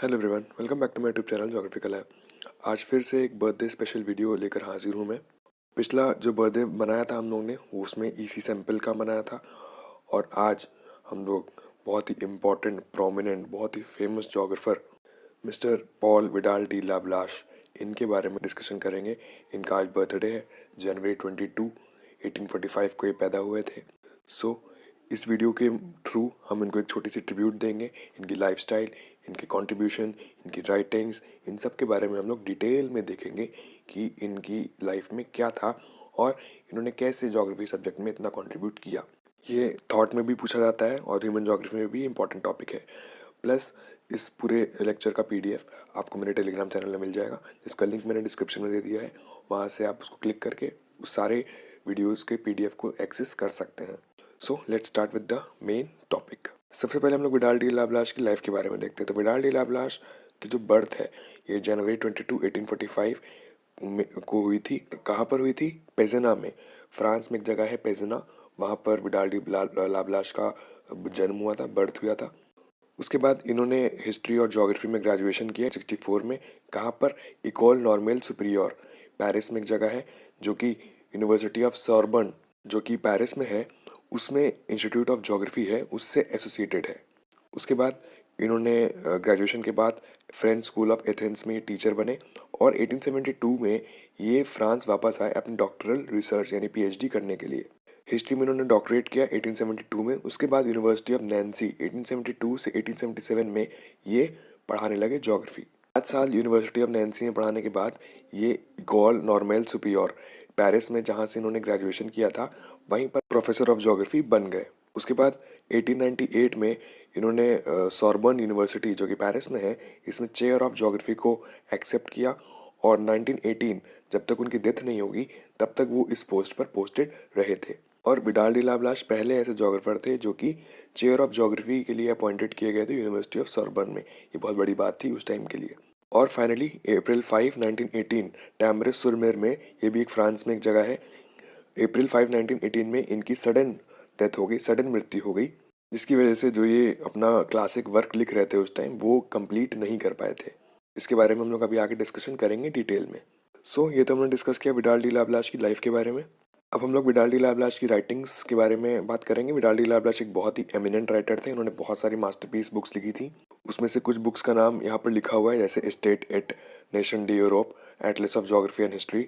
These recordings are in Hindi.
Hello everyone, welcome back to my YouTube channel geographical lab. आज फिर से एक बर्थडे स्पेशल वीडियो लेकर हाजिर हूँ मैं। पिछला जो बर्थडे मनाया था हम लोग ने वो उसमें ईसी सैंपल का मनाया था, और आज हम लोग बहुत ही इम्पोर्टेंट, प्रोमिनेंट, बहुत ही famous geographer mister Paul Vidal de la Blache इनके बारे में डिस्कशन करेंगे। इनका आज बर्थडे है, जनवरी 22, 1845 को ये पैदा हुए थे। सो इस वीडियो के थ्रू हम इनको एक छोटी सी ट्रिब्यूट देंगे। इनकी लाइफस्टाइल, इनके कंट्रीब्यूशन, इनकी राइटिंग्स, इन सब के बारे में हम लोग डिटेल में देखेंगे कि इनकी लाइफ में क्या था और इन्होंने कैसे ज्योग्राफी सब्जेक्ट में इतना कंट्रीब्यूट किया। ये थॉट में भी पूछा जाता है और ह्यूमन ज्योग्राफी में भी इम्पॉर्टेंट टॉपिक है। प्लस इस पूरे लेक्चर का पीडीएफ आपको मेरे टेलीग्राम चैनल में मिल जाएगा, जिसका लिंक मैंने डिस्क्रिप्शन में दे दिया है। वहाँ से आप उसको क्लिक करके उस सारे वीडियोज़ के पीडीएफ को एक्सेस कर सकते हैं। So let's start with the main topic. सबसे पहले हम लोग विडाल डी लाब्लाश की लाइफ के बारे में देखते हैं। तो विडाल डी लाब्लाश की जो बर्थ है ये जनवरी 22, 1845 को हुई थी। कहाँ पर हुई थी? पेजना में। फ्रांस में एक जगह है पेजना, वहाँ पर विडाल डी लाब्लाश का जन्म हुआ था, बर्थ हुआ था। उसके बाद इन्होंने हिस्ट्री और ज्योग्राफी में ग्रेजुएशन किया 64 में। कहाँ पर? इकोल नॉर्मेल सुपीरियर, पेरिस में एक जगह है जो कि यूनिवर्सिटी ऑफ सॉर्बन जो कि पेरिस में है, उसमें इंस्टीट्यूट ऑफ ज्योग्राफी है, उससे एसोसिएटेड है। उसके बाद इन्होंने ग्रेजुएशन के बाद फ्रेंच स्कूल ऑफ एथेंस में टीचर बने, और 1872 में ये फ्रांस वापस आए अपनी डॉक्टरल रिसर्च यानी पीएचडी करने के लिए। हिस्ट्री में इन्होंने डॉक्टरेट किया 1872 में। उसके बाद यूनिवर्सिटी ऑफ नैन्सी 1872 से 1877 में ये पढ़ाने लगे ज्योग्राफी। 5 साल यूनिवर्सिटी ऑफ नैन्सी में पढ़ाने के बाद ये गॉल नॉर्मेल सुपीरियर पेरिस में, जहाँ से इन्होंने ग्रेजुएशन किया था, वहीं पर प्रोफेसर ऑफ ज्योग्राफी बन गए। उसके बाद 1898 में इन्होंने सॉर्बन यूनिवर्सिटी जो कि पेरिस में है, इसमें चेयर ऑफ ज्योग्राफी को एक्सेप्ट किया, और 1918 जब तक उनकी डेथ नहीं होगी तब तक वो इस पोस्ट पर पोस्टेड रहे थे। और विडाल डी लाब्लाश पहले ऐसे ज्योग्राफर थे जो कि चेयर ऑफ ज्योग्राफी के लिए अपॉइंटेड किए गए थे यूनिवर्सिटी ऑफ सॉर्बन में। ये बहुत बड़ी बात थी उस टाइम के लिए। और फाइनली अप्रैल 5, 1918 टैम्ब्रे सुरमेर में, ये भी एक फ्रांस में एक जगह है, अप्रैल 5, 1918 में इनकी सडन डेथ हो गई, सडन मृत्यु हो गई, जिसकी वजह से जो ये अपना क्लासिक वर्क लिख रहे थे उस टाइम वो कंप्लीट नहीं कर पाए थे। इसके बारे में हम लोग अभी आगे डिस्कशन करेंगे डिटेल में। ये तो हमने डिस्कस किया विडाल डी लाब्लाश की लाइफ के बारे में। अब हम लोग विडाल डी लाब्लाश की राइटिंग्स के बारे में बात करेंगे। विडाल डी लाब्लाश एक बहुत ही एमिनेंट राइटर थे। इन्होंने बहुत सारी मास्टरपीस बुक्स लिखी थी। उसमें से कुछ बुक्स का नाम यहाँ पर लिखा हुआ है, जैसे स्टेट एट नेशन डी Europe, atlas of geography and history,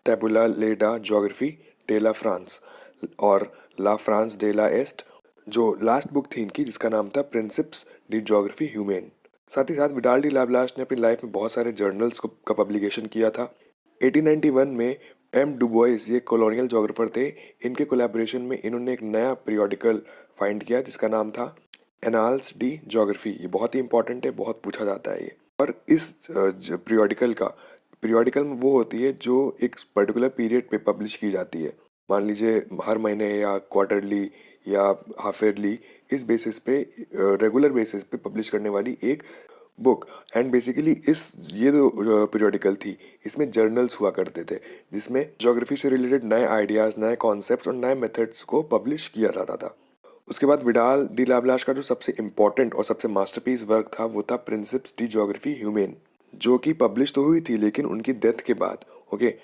टेबुला ले डा ज्योग्राफी डे ला फ्रांस, और ला फ्रांस डे ला एस्ट, जो लास्ट बुक थी इनकी जिसका नाम था प्रिंसिप्स डी ज्योग्राफी ह्यूमेन। साथ ही साथ विडाल डी लाब्लाश ने अपनी लाइफ में बहुत सारे जर्नल्स का पब्लिकेशन किया था। 1891 में एम डुबोइस, ये कॉलोनियल ज्योग्राफर थे, इनके कोलैबोरेशन में इन्होंने एक नया पीरियोडिकल फाइंड किया जिसका नाम था एनाल्स डी ज्योग्राफी। ये बहुत ही इंपॉर्टेंट है, बहुत पूछा जाता है ये। और इस पीरियोडिकल में वो होती है जो एक पर्टिकुलर पीरियड पे पब्लिश की जाती है। मान लीजिए हर महीने या क्वार्टरली या हाफ ईयरली, इस बेसिस पे, रेगुलर बेसिस पे पब्लिश करने वाली एक बुक। एंड बेसिकली ये जो पीरियोडिकल थी इसमें जर्नल्स हुआ करते थे जिसमें ज्योग्राफी से रिलेटेड नए आइडियाज़, नए कॉन्सेप्ट्स और नए मेथड्स को पब्लिश किया जाता था। उसके बाद विडाल डी लाब्लाश का जो सबसे इम्पोर्टेंट और सबसे मास्टरपीस वर्क था वो था प्रिंसिप्स डी ज्योग्राफी ह्यूमेन, जो कि पब्लिश तो हुई थी लेकिन उनकी डेथ के बाद, ओके,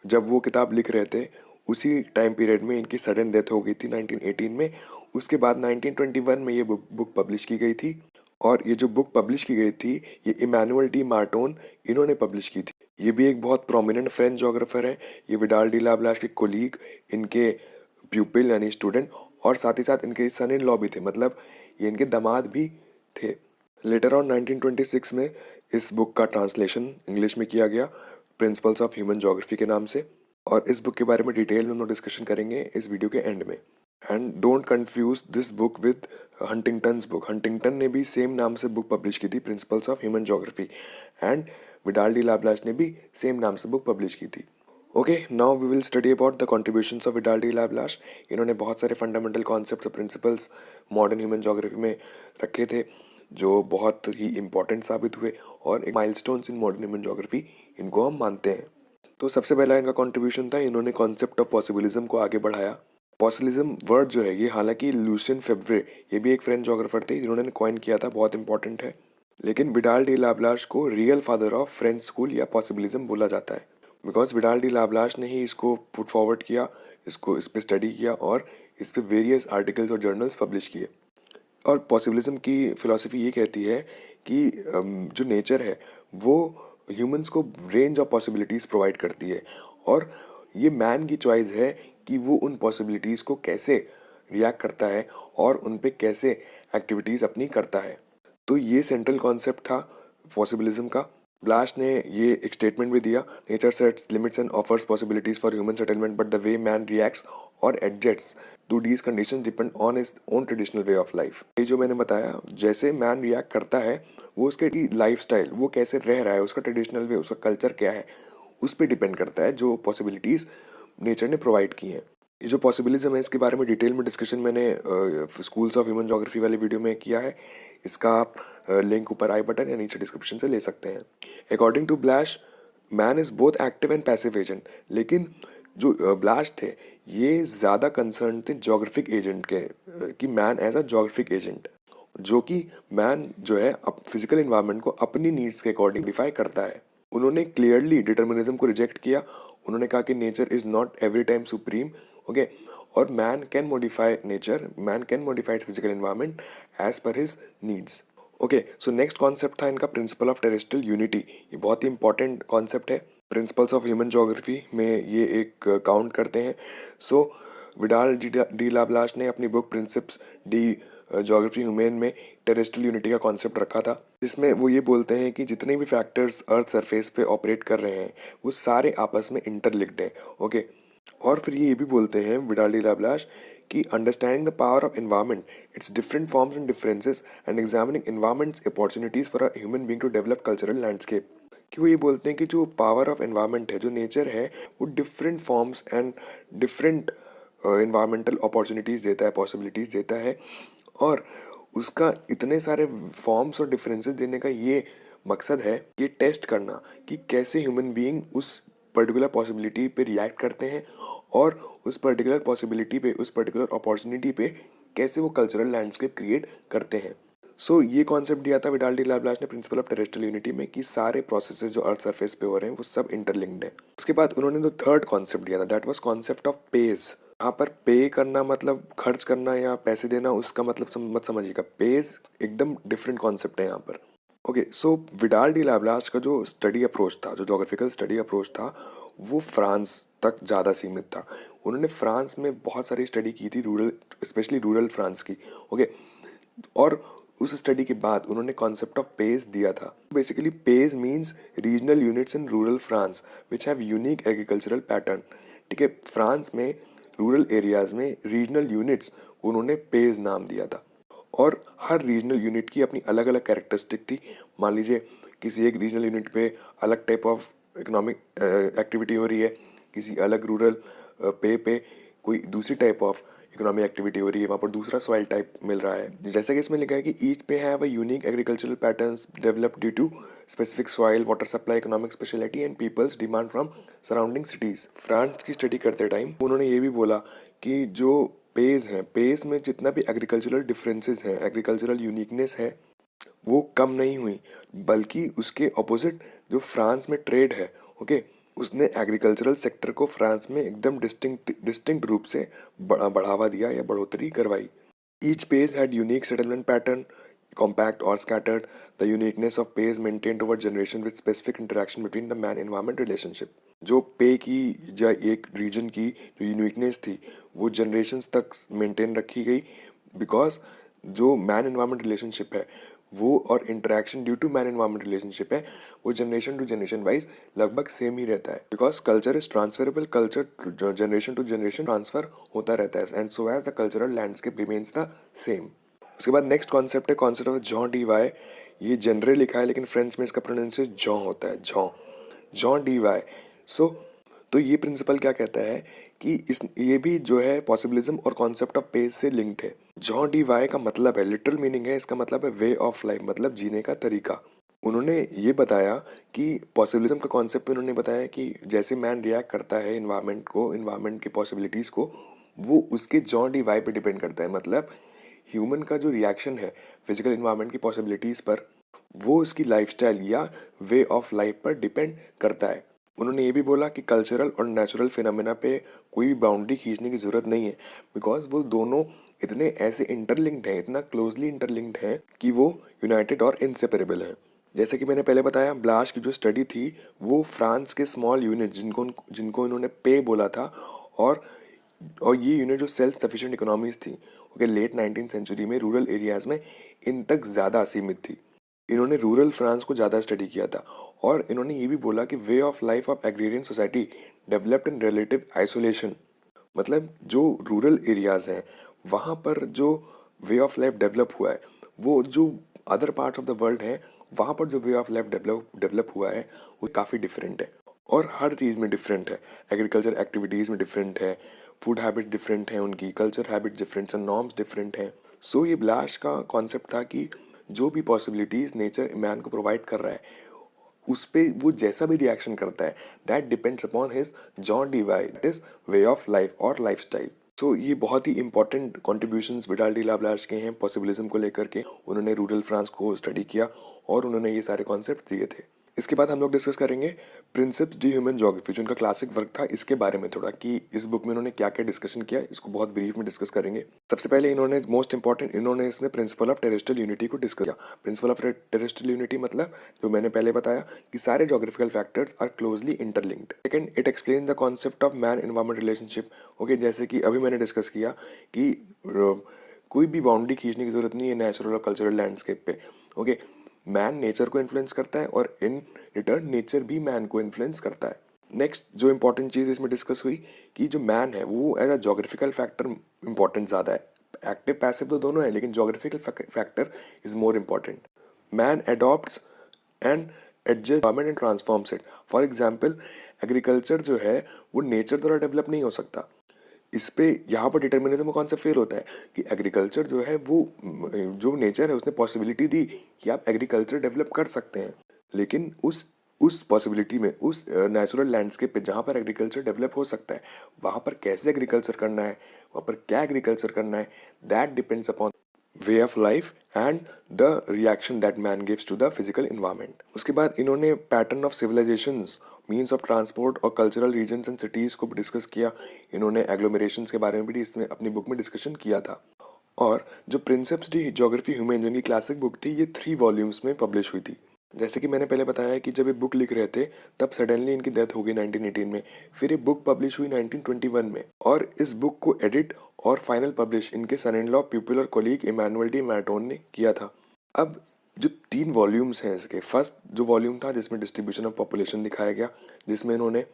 जब वो किताब लिख रहे थे उसी टाइम पीरियड में इनकी सडन डेथ हो गई थी 1918 में। उसके बाद 1921 में ये बुक पब्लिश की गई थी, और ये जो बुक पब्लिश की गई थी ये इमैनुअल डी मार्टोन इन्होंने पब्लिश की थी। ये भी एक बहुत प्रोमिनेंट फ्रेंच ज्योग्राफर है। ये विडाल डी लाब्लाश के कोलीग, इनके प्यूपिल यानी स्टूडेंट, और साथ ही साथ इनके सन इन लॉ भी थे, मतलब ये इनके दामाद भी थे। लेटर ऑन 1926 में इस बुक का ट्रांसलेशन इंग्लिश में किया गया प्रिंसिपल्स ऑफ ह्यूमन ज्योग्राफी के नाम से, और इस बुक के बारे में डिटेल में हम लोग डिस्कशन करेंगे इस वीडियो के एंड में। And don't confuse this book with Huntington's book. Huntington ने भी सेम नाम से बुक पब्लिश की थी, principles of human geography, and Vidal de la Blache ने भी सेम नाम से बुक पब्लिश की थी। Okay, now we will study about the contributions of Vidal de la Blache. इन्होंने बहुत सारे फंडामेंटल कॉन्सेप्ट्स और प्रिंसिपल्स मॉडर्न ह्यूमन ज्योग्राफी में रखे थे जो बहुत ही इंपॉर्टेंट साबित हुए, और एक milestones in modern human geography इनको हम मानते हैं। तो सबसे पहला इनका कंट्रीब्यूशन था, इन्होंने कॉन्सेप्ट ऑफ पॉसिबिलिज्म को आगे बढ़ाया। पॉसिबिलिज्म वर्ड जो है ये हालांकि लूसियन फेब्रे, ये भी एक फ्रेंच ज्योग्राफर थे, जिन्होंने कॉइन किया था, बहुत इंपॉर्टेंट है। लेकिन विडाल डी लाब्लाश को real father of French school या पॉसिबिलिज्म बोला जाता है, बिकॉज विडाल डी लाब्लाश ने ही इसको पुट फॉरवर्ड किया, इसको इस पे स्टडी किया और इस पे वेरियस आर्टिकल्स और जर्नल्स पब्लिश किए। और पॉसिबिलिज्म की फिलॉसफी ये कहती है कि जो नेचर है वो ह्यूमंस को रेंज ऑफ पॉसिबिलिटीज़ प्रोवाइड करती है, और ये मैन की चॉइस है कि वो उन पॉसिबिलिटीज़ को कैसे रिएक्ट करता है और उन पे कैसे एक्टिविटीज़ अपनी करता है। तो ये सेंट्रल कॉन्सेप्ट था पॉसिबिलिज्म का। ब्लाश ने ये एक स्टेटमेंट भी दिया, nature sets limits and offers possibilities for human settlement, but the way man reacts और adjusts to these condition depend on his own traditional way of life. ये जो मैंने बताया, जैसे मैन रिएक्ट करता है वो उसके लाइफ स्टाइल, वो कैसे रह रहा है, उसका ट्रेडिशनल वे, उसका कल्चर क्या है, उस पर डिपेंड करता है जो पॉसिबिलिटीज़ नेचर ने प्रोवाइड की हैं। ये जो पॉसिबिलिज्म है इसके बारे में डिटेल में डिस्कशन मैंने स्कूल्स ऑफ ह्यूमन ज्योग्राफी वाले वीडियो में किया है। इसका आप लिंक ऊपर आई बटन या नीचे डिस्क्रिप्शन से ले सकते हैं। According to Blache, man is both active and passive agent, लेकिन जो ब्लैश थे ये ज़्यादा कंसर्न थे जोग्राफिक एजेंट के, कि man as a geographic agent, जो कि मैन जो है फिजिकल इन्वायरमेंट को अपनी नीड्स के अकॉर्डिंग डिफाई करता है। उन्होंने क्लियरली डिटर्मिनिज्म को रिजेक्ट किया। उन्होंने कहा कि nature is not every time supreme, okay, और man can modify nature, man can modify physical environment as per his needs. Okay, so next concept था इनका प्रिंसिपल ऑफ टेरेस्ट्रियल यूनिटी। ये बहुत ही इंपॉर्टेंट कॉन्सेप्ट है, प्रिंसिपल्स ऑफ ह्यूमन ज्योग्राफी में ये एक काउंट करते हैं। सो विडाल डी लाब्लाश ने अपनी बुक प्रिंसिप्स डी ज्योग्राफी ह्यूमन में टेरेस्ट्रियल यूनिटी का कॉन्सेप्ट रखा था, जिसमें वो ये बोलते हैं कि जितने भी फैक्टर्स अर्थ सरफेस पे ऑपरेट कर रहे हैं वो सारे आपस में इंटरलिंक्ड हैं, ओके। और फिर ये भी बोलते हैं विडाल डी लाब्लाश कि understanding the power of environment, its different forms and differences, and examining environments opportunities for a human being to develop cultural landscape. कि वो ये बोलते हैं कि जो पावर ऑफ एनवायरनमेंट है, जो नेचर है, वो different forms and different environmental opportunities देता है, पॉसिबिलिटीज़ देता है, और उसका इतने सारे फॉर्म्स और डिफरेंसेस देने का ये मकसद है, ये टेस्ट करना कि कैसे ह्यूमन बीइंग उस पर्टिकुलर पॉसिबिलिटी पे रिएक्ट करते हैं और उस पर्टिकुलर पॉसिबिलिटी पे, उस पर्टिकुलर अपॉर्चुनिटी पे कैसे वो कल्चरल लैंडस्केप क्रिएट करते हैं। सो ये कॉन्सेप्ट दिया था विडाल डी लाब्लाश ने प्रिंसिपल ऑफ टेरेस्ट्रियल यूनिटी में कि सारे प्रोसेसेस जो अर्थ सरफेस पे हो रहे हैं वो सब इंटरलिंक्ड है। उसके बाद उन्होंने जो थर्ड कॉन्सेप्ट दिया था, that was concept of page. यहाँ पर पे करना मतलब खर्च करना या पैसे देना, उसका मतलब मत समझिएगा। पेज एकदम डिफरेंट कॉन्सेप्ट है यहाँ पर। ओके, सो विडाल डी लाब्लाश का जो स्टडी अप्रोच था, जो जोग्राफिकल स्टडी अप्रोच था, वो फ्रांस तक ज़्यादा सीमित था। उन्होंने फ्रांस में बहुत सारी स्टडी की थी, रूरल, स्पेशली रूरल फ्रांस की, ओके। और उस स्टडी के बाद उन्होंने कॉन्सेप्ट ऑफ पेज दिया था। Basically page means regional units in rural France which have unique agricultural pattern. ठीक है, फ्रांस में रूरल एरियाज में रीजनल यूनिट्स उन्होंने पेज नाम दिया था, और हर रीजनल यूनिट की अपनी अलग अलग कैरेक्टरिस्टिक थी। मान लीजिए किसी एक रीजनल यूनिट पे अलग टाइप ऑफ इकोनॉमिक एक्टिविटी हो रही है, किसी अलग रूरल पे कोई दूसरी टाइप ऑफ इकोनॉमिक एक्टिविटी हो रही है, वहाँ पर दूसरा सॉइल टाइप मिल रहा है। जैसा कि इसमें लिखा है कि each pay have a unique agricultural patterns developed due to specific soil, water supply, economic speciality and people's demand from surrounding cities. France की स्टडी करते टाइम उन्होंने ये भी बोला कि जो पेज हैं, पेज में जितना भी एग्रीकल्चरल डिफरेंसेस हैं, एग्रीकल्चरल यूनिकनेस है, वो कम नहीं हुई, बल्कि उसके ऑपोजिट जो फ्रांस में ट्रेड है, ओके, उसने एग्रीकल्चरल सेक्टर को फ्रांस में एकदम डिस्टिंक्ट रूप से बढ़ावा दिया या बढ़ोतरी करवाई। Each pays had unique settlement pattern, compact और scattered. The uniqueness of pays maintained over generation with specific interaction between the man environment relationship. जो पे की या एक रीजन की जो यूनिकनेस थी वो जनरेशन्स तक मेंटेन रखी गई, बिकॉज जो मैन एनवायरमेंट रिलेशनशिप है वो, और interaction due to man environment relationship है, वो जनरेशन टू जनरेशन वाइज लगभग सेम ही रहता है, because culture is transferable, culture generation to generation transfer होता रहता है, and so as the cultural landscape remains the same. उसके बाद नेक्स्ट कॉन्सेप्ट है concept of John D Y. ये जनरल लिखा है लेकिन फ्रेंच में इसका प्रोनाउंसिएशन जॉन होता है, जॉन, जॉन डी वाई। सो तो ये प्रिंसिपल क्या कहता है कि इस ये भी जो है पॉसिबिलिज्म और कॉन्सेप्ट ऑफ पेज से लिंक्ड है। जॉन डी वाई का मतलब है, लिटरल मीनिंग है इसका, मतलब है वे ऑफ लाइफ, मतलब जीने का तरीका। उन्होंने ये बताया कि पॉसिबिलिज्म का कॉन्सेप्ट में उन्होंने बताया कि जैसे मैन रिएक्ट करता है इन्वायरमेंट को, इन्वायरमेंट की पॉसिबिलिटीज़ को, वो उसके जॉन डी वाई पे डिपेंड करता है। मतलब ह्यूमन का जो रिएक्शन है फिजिकल इन्वायरमेंट की पॉसिबिलिटीज़ पर, वो उसकी लाइफस्टाइल या वे ऑफ लाइफ पर डिपेंड करता है। उन्होंने ये भी बोला कि कल्चरल और नेचुरल फिनोमेना पे कोई भी बाउंड्री खींचने की ज़रूरत नहीं है, बिकॉज वो दोनों इतने ऐसे इंटरलिंक्ड हैं, इतना क्लोजली इंटरलिंक्ड हैं कि वो यूनाइटेड और इंसेपरेबल हैं। जैसे कि मैंने पहले बताया, ब्लाश की जो स्टडी थी वो फ्रांस के स्मॉल यूनिट जिनको जिनको इन्होंने पे बोला था, और ये यूनिट जो सेल्फ सफिशिएंट इकोनॉमीज थी, ओके, लेट 19th सेंचुरी में रूरल एरियाज में इन तक ज़्यादा सीमित थी। इन्होंने रूरल फ्रांस को ज़्यादा स्टडी किया था, और इन्होंने ये भी बोला कि वे of life of agrarian society developed in relative isolation. मतलब जो रूरल एरियाज हैं वहाँ पर जो वे ऑफ लाइफ डेवलप हुआ है, वो जो other parts of the world है वहाँ पर जो वे ऑफ लाइफ डेवलप हुआ है वो काफ़ी डिफरेंट है, और हर चीज़ में डिफरेंट है। एग्रीकल्चर एक्टिविटीज़ में डिफरेंट है, फूड हैबिट डिफरेंट है, उनकी कल्चर हैबिट डिफरेंट है, नॉर्म्स डिफरेंट हैं। सो ये ब्लाश का कॉन्सेप्ट था कि जो भी पॉसिबिलिटीज़ नेचर मैन को प्रोवाइड कर रहा है उस पे वो जैसा भी रिएक्शन करता है, that depends upon his John divide, that is way of life और लाइफ स्टाइल। सो ये बहुत ही इंपॉर्टेंट कॉन्ट्रीब्यूशंस विडाल डी लाब्लाश के हैं पॉसिबिलिज्म को लेकर के। उन्होंने रूरल फ्रांस को स्टडी किया और उन्होंने ये सारे कॉन्सेप्ट दिए थे। इसके बाद हम लोग डिस्कस करेंगे प्रिंसिप्स डी ह्यूमन ज्योग्राफी, जो उनका क्लासिक वर्क था, इसके बारे में थोड़ा कि इस बुक में उन्होंने क्या क्या डिस्कशन किया, इसको बहुत ब्रीफ में डिस्कस करेंगे। सबसे पहले इन्होंने मोस्ट इंपॉर्टेंट इन्होंने इसमें प्रिंसिपल ऑफ टेरेस्ट्रियल यूनिटी को डिस्कस किया। प्रिंसिपल ऑफ टेरेस्ट्रियल यूनिटी मतलब जो मैंने पहले बताया कि सारे geographical factors are closely interlinked. Second, it explain the concept of man environment relationship. Okay, जैसे कि अभी मैंने डिस्कस किया कि कोई भी बाउंड्री खींचने की जरूरत नहीं है नेचुरल और कल्चरल लैंडस्केप पे। ओके, मैन नेचर को इन्फ्लुएंस करता है और इन रिटर्न नेचर भी मैन को इन्फ्लुएंस करता है। नेक्स्ट जो इंपॉर्टेंट चीज़ इसमें डिस्कस हुई कि जो मैन है वो as a geographical factor important ज़्यादा है। एक्टिव पैसिव तो दोनों है, लेकिन geographical factor is more important. Man adopts and adjust environment and transforms it. For example, agriculture जो है वो नेचर द्वारा डेवलप नहीं हो सकता। इस पे यहाँ पर डिटर्मिनिज्म का कॉन्सेप्ट फेल होता है कि एग्रीकल्चर जो है वो जो नेचर है उसने पॉसिबिलिटी दी कि आप एग्रीकल्चर डेवलप कर सकते हैं, लेकिन उस पॉसिबिलिटी में उस नेचुरल लैंडस्केप पे जहाँ पर एग्रीकल्चर डेवलप हो सकता है वहाँ पर कैसे एग्रीकल्चर करना है, वहाँ पर क्या एग्रीकल्चर करना है, that depends upon way of life and the reaction that man gives to the physical environment. उसके बाद इन्होंने pattern of civilisations, means of transport और कल्चरल रीजन्स एंड सिटीज़ को भी डिस्कस किया। इन्होंने एग्लोमेरेशंस के बारे में भी इसमें अपनी बुक में डिस्कशन किया था। और जो प्रिंसिप्स डी ज्योग्राफी ह्यूमन, जो इनकी क्लासिक बुक थी, ये 3 वॉल्यूम्स में पब्लिश हुई थी। जैसे कि मैंने पहले बताया कि जब ये बुक लिख रहे थे तब सडनली इनकी डेथ हो गई 1918 में। फिर ये बुक पब्लिश हुई 1921 में, और इस बुक को एडिट और फाइनल पब्लिश इनके सन इन लॉ, प्यूपिल और कोलीग इमैनुअल डी मैटोन ने किया था। अब जो 3 वॉल्यूम्स हैं इसके, फर्स्ट जो वॉल्यूम था जिसमें डिस्ट्रीब्यूशन ऑफ पॉपुलेशन दिखाया गया, जिसमें इन्होंने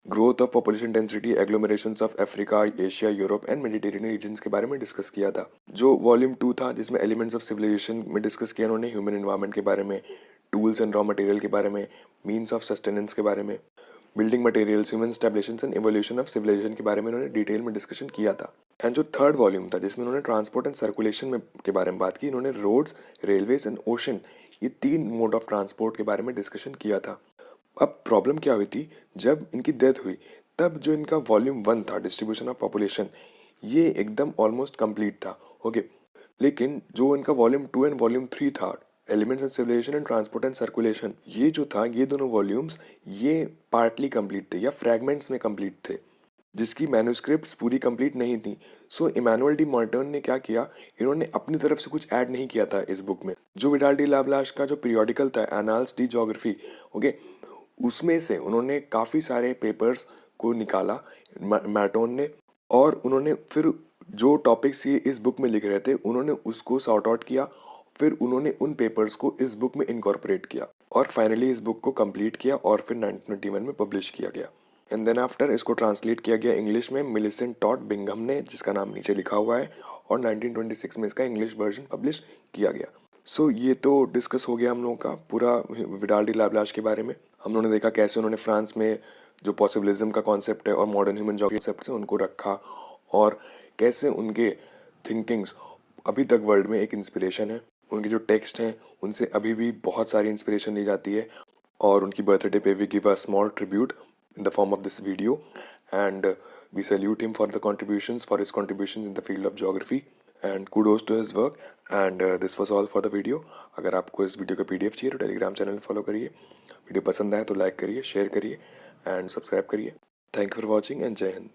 growth of population density, agglomerations of Africa, Asia, Europe and Mediterranean regions के बारे में डिस्कस किया था। जो वॉल्यूम 2 था जिसमें एलिमेंट्स ऑफ सिविलाइजेशन में डिस्कस किया इन्होंने ह्यूमन एनवायरनमेंट के बारे में, टूल्स एंड रॉ मटेरियल के बारे में, मीन्स ऑफ सस्टेनेंस के बारे में, building materials, human establishment and evolution of civilisation के बारे में इन्होंने डिटेल में डिस्कशन किया था। एंड जो थर्ड वॉल्यूम था जिसमें इन्होंने ट्रांसपोर्ट एंड सर्कुलेशन में के बारे में बात की, इन्होंने रोड्स, रेलवेज एंड ओशन, ये 3 मोड ऑफ ट्रांसपोर्ट के बारे में डिस्कशन किया था। अब प्रॉब्लम क्या हुई थी, जब इनकी डेथ हुई तब जो इनका वॉल्यूम 1 था डिस्ट्रीब्यूशन ऑफ पॉपुलेशन, ये एकदम ऑलमोस्ट कंप्लीट था। ओके, लेकिन जो इनका वॉल्यूम 2 एंड वॉल्यूम 3 था, elements and civilisation and transport and circulation, ये जो था, ये दोनों वॉल्यूम्स ये पार्टली कंप्लीट थे या फ्रैगमेंट्स में कंप्लीट थे, जिसकी मैन्युस्क्रिप्ट्स पूरी कंप्लीट नहीं थी। सो इमैनुअल डी मॉर्टन ने क्या किया, इन्होंने अपनी तरफ से कुछ ऐड नहीं किया था इस बुक में। जो विडाल डी लाब्लाश का जो पीरियोडिकल था एनाल्स डी ज्योग्राफी, ओके, उसमें से उन्होंने काफ़ी सारे पेपर्स को निकाला मैटोन ने, और उन्होंने फिर जो टॉपिक्स ये इस बुक में लिख रहे थे उन्होंने उसको सॉर्ट आउट किया, फिर उन्होंने उन पेपर्स को इस बुक में इनकॉर्पोरेट किया और फाइनली इस बुक को कंप्लीट किया और फिर 1921 में पब्लिश किया गया। एंड देन आफ्टर इसको ट्रांसलेट किया गया इंग्लिश में मिलिसेंट टॉड बिंघम ने, जिसका नाम नीचे लिखा हुआ है, और 1926 में इसका इंग्लिश वर्जन पब्लिश किया गया। सो ये तो डिस्कस हो गया हम लोगों का पूरा विडाल डी लाब्लाश के बारे में। हम लोगों ने देखा कैसे उन्होंने फ्रांस में जो पॉसिबिलिज्म का कॉन्सेप्ट है और मॉडर्न ह्यूमन ज्योग्राफी कॉन्सेप्ट है उनको रखा, और कैसे उनके थिंकिंग्स अभी तक वर्ल्ड में एक इंस्पिरेशन है। उनके जो टेक्स्ट हैं उनसे अभी भी बहुत सारी इंस्पिरेशन ली जाती है, और उनकी बर्थडे पे we give a small tribute in the form of this video, and we salute him for the contributions, for his contributions in the field of geography, and kudos to his work, and this was all for the video. अगर आपको इस वीडियो का PDF चाहिए तो टेलीग्राम चैनल फॉलो करिए। वीडियो पसंद आए तो लाइक करिए, शेयर करिए एंड सब्सक्राइब करिए। Thank you for watching and जय हिंद।